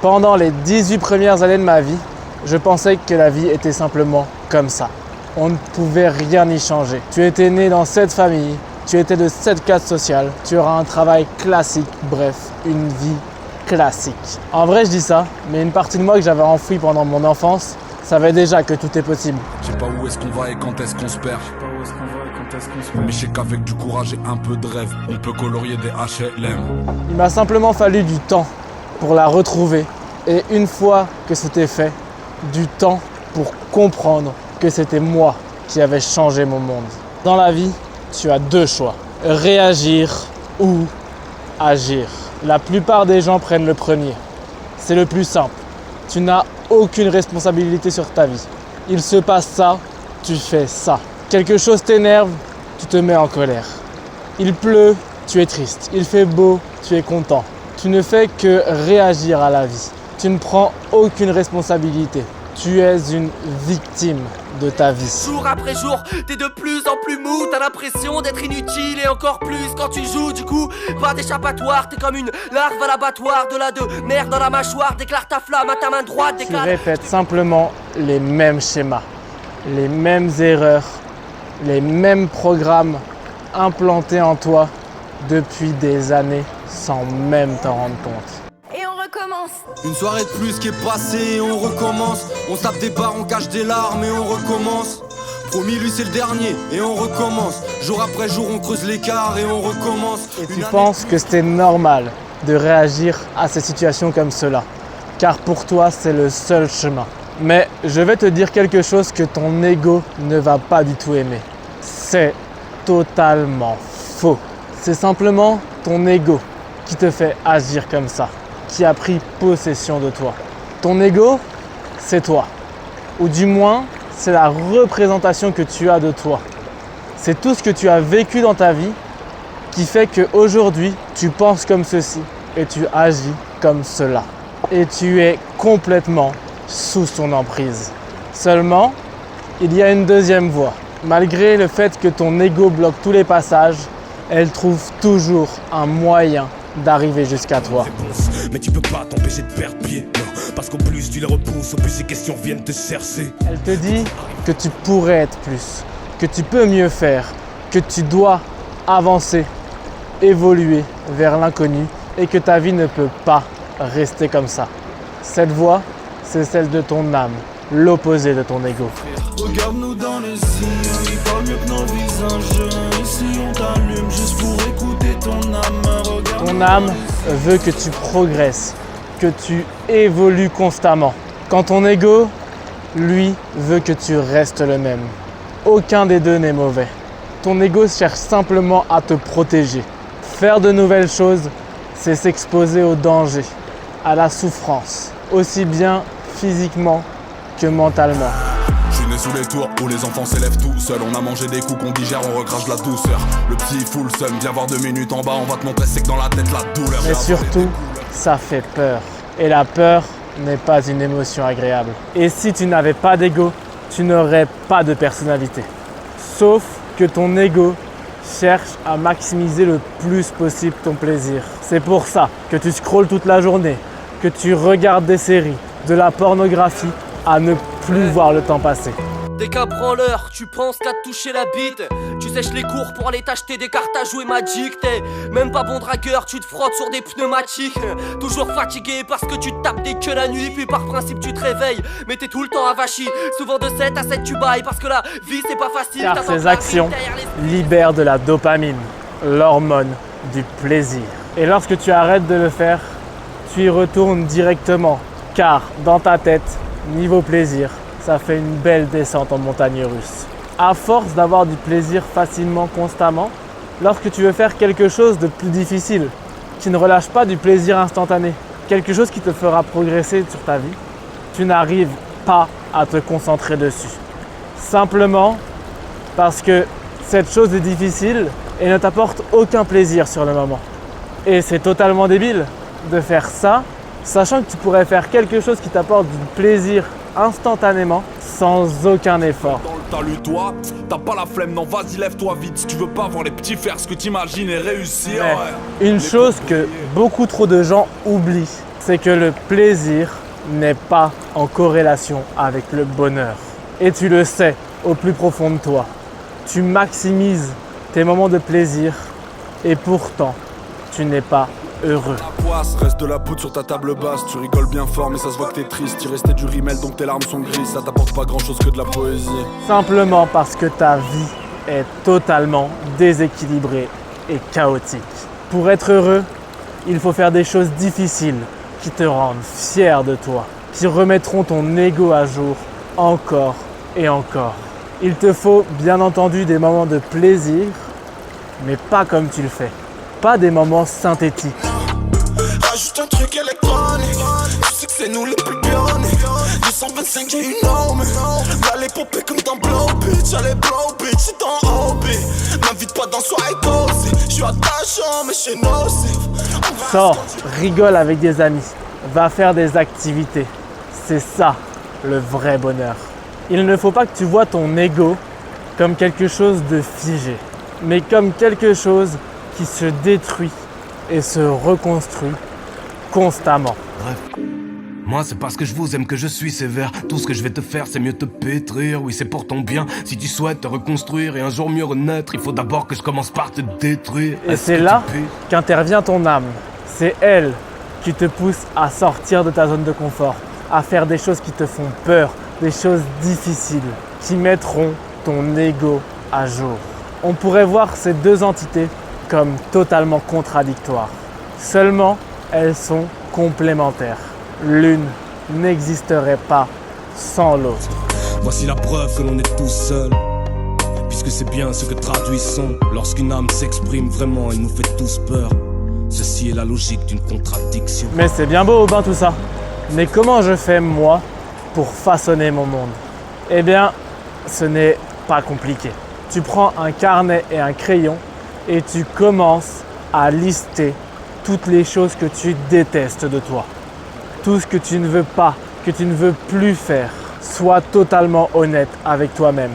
Pendant les 18 premières années de ma vie, je pensais que la vie était simplement comme ça. On ne pouvait rien y changer. Tu étais né dans cette famille, tu étais de cette classe sociale, tu auras un travail classique, bref, une vie classique. En vrai, je dis ça, mais une partie de moi que j'avais enfouie pendant mon enfance savait déjà que tout est possible. Je sais pas où est-ce qu'on va et quand est-ce qu'on se perd. Mais je sais qu'avec du courage et un peu de rêve, on peut colorier des HLM. Il m'a simplement fallu du temps pour la retrouver. Et une fois que c'était fait, du temps pour comprendre que c'était moi qui avais changé mon monde. Dans la vie, tu as deux choix. Réagir ou agir. La plupart des gens prennent le premier. C'est le plus simple. Tu n'as aucune responsabilité sur ta vie. Il se passe ça, tu fais ça. Quelque chose t'énerve, tu te mets en colère. Il pleut, tu es triste. Il fait beau, tu es content. Tu ne fais que réagir à la vie. Tu ne prends aucune responsabilité. Tu es une victime de ta vie. Jour après jour, t'es de plus en plus mou. T'as l'impression d'être inutile et encore plus quand tu joues. Du coup, pas d'échappatoire. T'es comme une larve à l'abattoir. De la de merde dans la mâchoire. Déclare ta flamme à ta main droite. Tu répètes simplement les mêmes schémas, les mêmes erreurs, les mêmes programmes implantés en toi depuis des années sans même t'en rendre compte. Et on recommence. Une soirée de plus qui est passée et on recommence. On tape des barres, on cache des larmes et on recommence. Promis, lui c'est le dernier et on recommence. Jour après jour on creuse l'écart et on recommence. Et tu penses que c'était normal de réagir à ces situations comme cela, car pour toi c'est le seul chemin. Mais je vais te dire quelque chose que ton ego ne va pas du tout aimer. C'est totalement faux. C'est simplement ton ego qui te fait agir comme ça, qui a pris possession de toi. Ton ego, c'est toi. Ou du moins, c'est la représentation que tu as de toi. C'est tout ce que tu as vécu dans ta vie qui fait qu'aujourd'hui, tu penses comme ceci et tu agis comme cela. Et tu es complètement sous son emprise. Seulement, il y a une deuxième voie. Malgré le fait que ton ego bloque tous les passages, elle trouve toujours un moyen d'arriver jusqu'à toi. Mais tu peux pas t'empêcher de perdre pied, non. Parce qu'au plus tu les repousses, au plus ces questions viennent te chercher. Elle te dit que tu pourrais être plus, que tu peux mieux faire, que tu dois avancer, évoluer vers l'inconnu et que ta vie ne peut pas rester comme ça. Cette voix, c'est celle de ton âme, l'opposé de ton ego. Regarde-nous dans les signes, il parle mieux que nos visages. Ici on t'allume juste pour écouter ton âme. Ton âme veut que tu progresses, que tu évolues constamment. Quand ton ego, lui, veut que tu restes le même. Aucun des deux n'est mauvais. Ton ego cherche simplement à te protéger. Faire de nouvelles choses, c'est s'exposer au danger, à la souffrance, aussi bien physiquement que mentalement. Je suis né sous les tours où les enfants s'élèvent tout seuls. On a mangé des coups qu'on digère, on recrache de la douceur. Le petit full seum, viens voir 2 minutes en bas, on va te montrer c'est que dans la tête la douleur. Mais surtout, ça fait peur. Et la peur n'est pas une émotion agréable. Et si tu n'avais pas d'ego, tu n'aurais pas de personnalité. Sauf que ton ego cherche à maximiser le plus possible ton plaisir. C'est pour ça que tu scrolles toute la journée, que tu regardes des séries, de la pornographie, à ne plus voir le temps passer. T'es qu'un branleur, tu penses qu'à te toucher la bite. Tu sèches les cours pour aller t'acheter des cartes à jouer Magic. T'es même pas bon dragueur, tu te frottes sur des pneumatiques. Toujours fatigué parce que tu te tapes des queues la nuit. Puis par principe tu te réveilles, mais t'es tout le temps avachi. Souvent de 7 à 7 tu bailles parce que la vie c'est pas facile. Car ces actions libèrent de la dopamine, l'hormone du plaisir. Et lorsque tu arrêtes de le faire, tu y retournes directement. Car dans ta tête, niveau plaisir, ça fait une belle descente en montagne russe. À force d'avoir du plaisir facilement, constamment, lorsque tu veux faire quelque chose de plus difficile, qui ne relâche pas du plaisir instantané, quelque chose qui te fera progresser sur ta vie, tu n'arrives pas à te concentrer dessus. Simplement parce que cette chose est difficile et ne t'apporte aucun plaisir sur le moment. Et c'est totalement débile de faire ça, sachant que tu pourrais faire quelque chose qui t'apporte du plaisir instantanément, sans aucun effort. Dans le talus, toi, t'as pas la flemme, non, vas-y, lève-toi vite. Si tu veux pas voir les petits faire ce que t'imagines et réussir. Mais une chose que beaucoup trop de gens oublient, c'est que le plaisir n'est pas en corrélation avec le bonheur. Et tu le sais au plus profond de toi. Tu maximises tes moments de plaisir et pourtant, tu n'es pas heureux. La poisse, reste de la poudre sur ta table basse. Tu rigoles bien fort, mais ça se voit que t'es triste. Tu restais du rimel, donc tes larmes sont grises. Ça t'apporte pas grand chose que de la poésie. Simplement parce que ta vie est totalement déséquilibrée et chaotique. Pour être heureux, il faut faire des choses difficiles qui te rendent fier de toi, qui remettront ton ego à jour encore et encore. Il te faut bien entendu des moments de plaisir, mais pas comme tu le fais. Pas des moments synthétiques. Rajoute un truc électronique. Tu sais que c'est nous les plus pionniers. 225 j'ai une arme. Va les popper comme dans Blow Bitch. Allez Blow Bitch, c'est ton hobby. M'invite pas dans soirée cosy. Je suis attachant mais chez nocif. Sors, rigole avec des amis. Va faire des activités. C'est ça le vrai bonheur. Il ne faut pas que tu vois ton ego comme quelque chose de figé, mais comme quelque chose qui se détruit et se reconstruit constamment. Bref, moi c'est parce que je vous aime que je suis sévère. Tout ce que je vais te faire c'est mieux te pétrir. Oui c'est pour ton bien, si tu souhaites te reconstruire et un jour mieux renaître, il faut d'abord que je commence par te détruire. Et c'est là qu'intervient ton âme. C'est elle qui te pousse à sortir de ta zone de confort, à faire des choses qui te font peur, des choses difficiles, qui mettront ton ego à jour. On pourrait voir ces deux entités comme totalement contradictoires. Seulement, elles sont complémentaires. L'une n'existerait pas sans l'autre. Voici la preuve que l'on est tous seuls. Puisque c'est bien ce que traduisons. Lorsqu'une âme s'exprime vraiment, elle nous fait tous peur. Ceci est la logique d'une contradiction. Mais c'est bien beau, Aubin, tout ça. Mais comment je fais, moi, pour façonner mon monde? Eh bien, ce n'est pas compliqué. Tu prends un carnet et un crayon et tu commences à lister toutes les choses que tu détestes de toi. Tout ce que tu ne veux pas, que tu ne veux plus faire. Sois totalement honnête avec toi-même.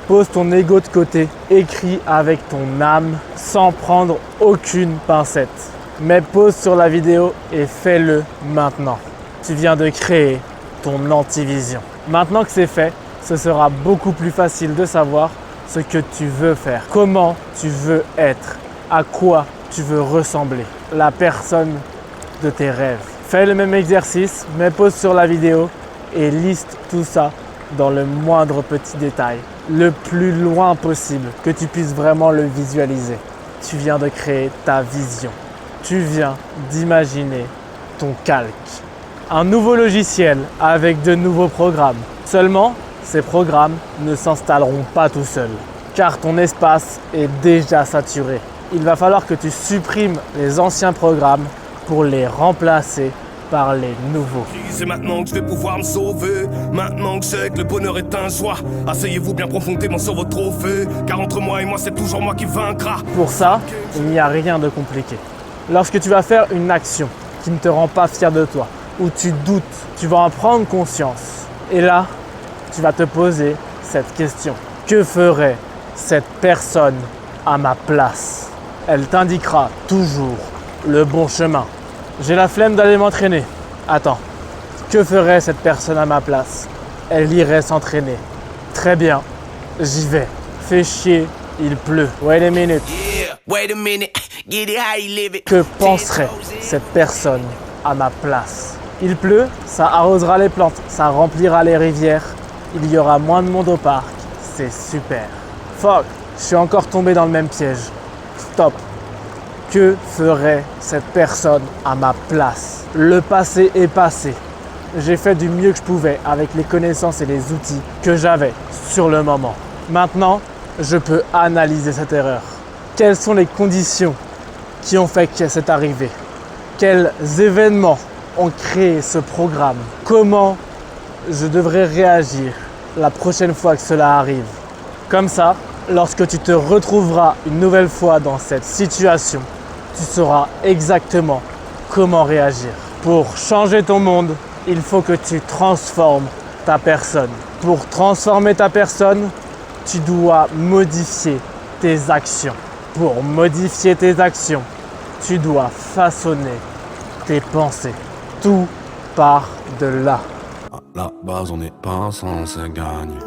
Pose ton ego de côté, écris avec ton âme sans prendre aucune pincette. Mets pause sur la vidéo et fais-le maintenant. Tu viens de créer ton antivision. Maintenant que c'est fait, ce sera beaucoup plus facile de savoir ce que tu veux faire, comment tu veux être, à quoi tu veux ressembler, la personne de tes rêves. Fais le même exercice, mets pause sur la vidéo et liste tout ça dans le moindre petit détail, le plus loin possible, que tu puisses vraiment le visualiser. Tu viens de créer ta vision. Tu viens d'imaginer ton calque. Un nouveau logiciel avec de nouveaux programmes. Seulement, ces programmes ne s'installeront pas tout seuls, car ton espace est déjà saturé. Il va falloir que tu supprimes les anciens programmes pour les remplacer par les nouveaux. C'est maintenant que je vais pouvoir me sauver. Maintenant que je sais que le bonheur est un choix. Asseyez-vous bien profondément sur vos trophées. Car entre moi et moi, c'est toujours moi qui vaincra. Pour ça, il n'y a rien de compliqué. Lorsque tu vas faire une action qui ne te rend pas fier de toi, où tu doutes, tu vas en prendre conscience. Et là, tu vas te poser cette question. Que ferait cette personne à ma place? Elle t'indiquera toujours le bon chemin. J'ai la flemme d'aller m'entraîner. Attends, que ferait cette personne à ma place? Elle irait s'entraîner. Très bien, j'y vais. Fais chier, il pleut. Wait a minute. Que penserait cette personne à ma place? Il pleut, ça arrosera les plantes, ça remplira les rivières, il y aura moins de monde au parc, c'est super. Fuck, je suis encore tombé dans le même piège. Stop. Que ferait cette personne à ma place? Le passé est passé. J'ai fait du mieux que je pouvais avec les connaissances et les outils que j'avais sur le moment. Maintenant, je peux analyser cette erreur. Quelles sont les conditions qui ont fait que c'est arrivé? Quels événements ont créé ce programme? Comment je devrais réagir la prochaine fois que cela arrive? Comme ça, lorsque tu te retrouveras une nouvelle fois dans cette situation, tu sauras exactement comment réagir. Pour changer ton monde, il faut que tu transformes ta personne. Pour transformer ta personne, tu dois modifier tes actions. Pour modifier tes actions, tu dois façonner tes pensées. Tout part de là. À la base, on n'est pas censé gagner.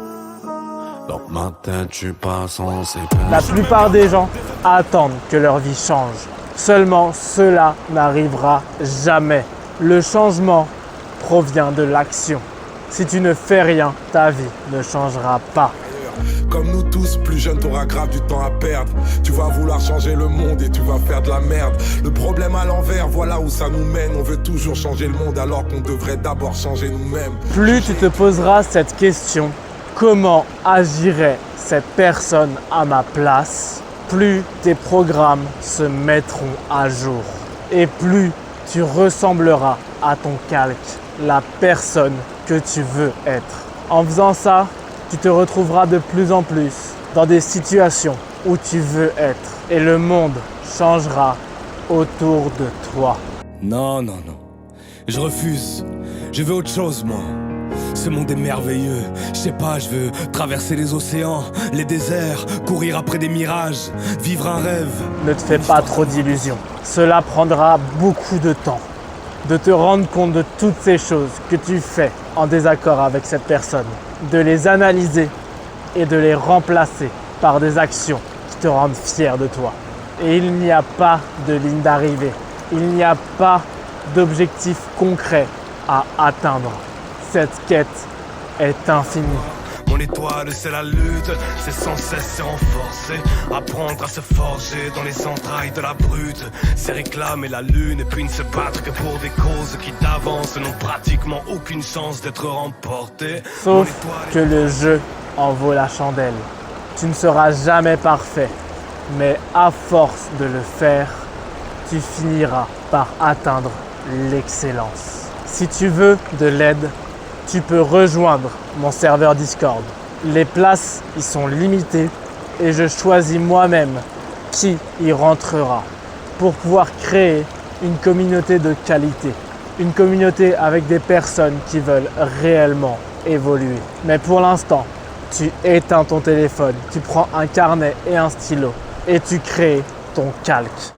Dans ma tête, je suis pas censé perdre. La plupart des gens attendent que leur vie change. Seulement, cela n'arrivera jamais. Le changement provient de l'action. Si tu ne fais rien, ta vie ne changera pas. Comme nous tous, plus jeune, t'auras grave du temps à perdre. Tu vas vouloir changer le monde et tu vas faire de la merde. Le problème à l'envers, voilà où ça nous mène. On veut toujours changer le monde alors qu'on devrait d'abord changer nous-mêmes. Plus tu te poseras cette question, comment agirait cette personne à ma place, plus tes programmes se mettront à jour. Et plus tu ressembleras à ton calque, la personne que tu veux être. En faisant ça, tu te retrouveras de plus en plus dans des situations où tu veux être. Et le monde changera autour de toi. Non, non, non. Je refuse. Je veux autre chose, moi. Ce monde est merveilleux. Je sais pas, je veux traverser les océans, les déserts, courir après des mirages, vivre un rêve. Ne te fais pas trop d'illusions. Cela prendra beaucoup de temps. De te rendre compte de toutes ces choses que tu fais en désaccord avec cette personne. De les analyser et de les remplacer par des actions qui te rendent fier de toi. Et il n'y a pas de ligne d'arrivée. Il n'y a pas d'objectif concret à atteindre. Cette quête est infinie. Mon étoile, c'est la lutte, c'est sans cesse se renforcer. Apprendre à se forger dans les entrailles de la brute. C'est réclamer la lune et puis ne se battre que pour des causes qui d'avance n'ont pratiquement aucune chance d'être remportées. Sauf que le jeu en vaut la chandelle. Tu ne seras jamais parfait, mais à force de le faire, tu finiras par atteindre l'excellence. Si tu veux de l'aide, tu peux rejoindre mon serveur Discord. Les places y sont limitées et je choisis moi-même qui y rentrera pour pouvoir créer une communauté de qualité. Une communauté avec des personnes qui veulent réellement évoluer. Mais pour l'instant, tu éteins ton téléphone, tu prends un carnet et un stylo et tu crées ton calque.